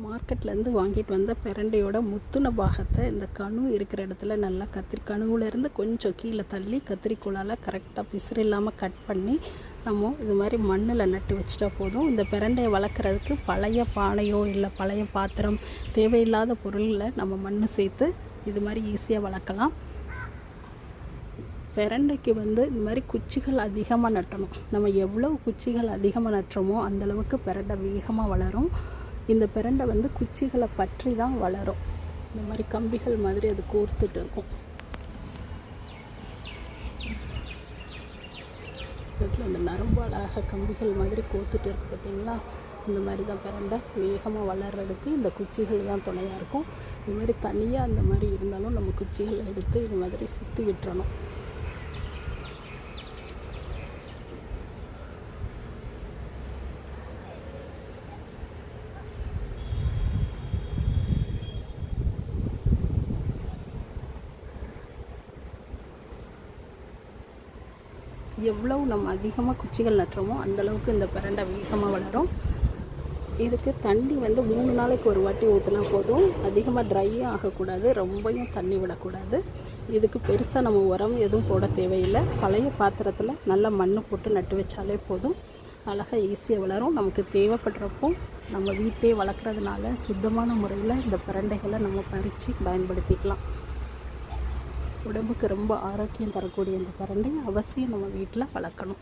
மார்க்கெட்லேருந்து வாங்கிட்டு வந்த பிரண்டையோட முத்துன பாகத்தை இந்த கணு இருக்கிற இடத்துல நல்லா கணுவிலேருந்து கொஞ்சம் கீழே தள்ளி கத்திரிக்கோளால் கரெக்டாக பிசுறு இல்லாமல் கட் பண்ணி நம்ம இது மாதிரி மண்ணில் நட்டு வச்சிட்டா போதும். இந்த பிரண்டையை வளர்க்குறதுக்கு பழைய பானையோ இல்லை பழைய பாத்திரம் தேவையில்லாத பொருளில் நம்ம மண் சேர்த்து இது மாதிரி ஈஸியாக வளர்க்கலாம். பிரண்டைக்கு இந்த மாதிரி குச்சிகள் அதிகமாக நட்டணும். நம்ம எவ்வளோ குச்சிகள் அதிகமாக நட்டுறோமோ அந்தளவுக்கு பிரண்டை வேகமாக வளரும். இந்த பிரண்டை குச்சிகளை பற்றி தான் வளரும். இந்த மாதிரி கம்பிகள் மாதிரி அது கோர்த்துட்டு இருக்கும். இதில் இந்த நரம்பு அழகாக கம்பிகள் மாதிரி கோர்த்துட்டு இருக்குது பார்த்தீங்களா? இந்த மாதிரி தான் பிரண்டை வேகமாக வளர்கிறதுக்கு இந்த குச்சிகள் தான் துணையாக இருக்கும். இது மாதிரி தனியாக அந்த மாதிரி இருந்தாலும் நம்ம குச்சிகள் எடுத்து இது மாதிரி சுற்றி விட்டுறணும். எவ்வளவு நம்ம அதிகமாக குச்சிகள் நட்டுறோமோ அந்தளவுக்கு இந்த பிரண்டை வேகமாக வளரும். இதுக்கு தண்ணி 3 நாளைக்கு ஒரு வாட்டி ஊற்றினா போதும். அதிகமாக ட்ரையும் ஆகக்கூடாது, ரொம்பவும் தண்ணி விடக்கூடாது. இதுக்கு பெருசாக நம்ம உரம் எதுவும் போட தேவையில்லை. பழைய பாத்திரத்தில் நல்லா மண் போட்டு நட்டு வச்சாலே போதும். அழகாக ஈஸியாக வளரும். நமக்கு தேவைப்படுறப்போ நம்ம வீட்டிலே வளர்க்குறதுனால சுத்தமான முறையில் இந்த பிரண்டைகளை நம்ம பறித்து பயன்படுத்திக்கலாம். உடம்புக்கு ரொம்ப ஆரோக்கியம் தரக்கூடிய இந்த பிரண்டையை அவசியம் நம்ம வீட்டில் வளர்க்கணும்.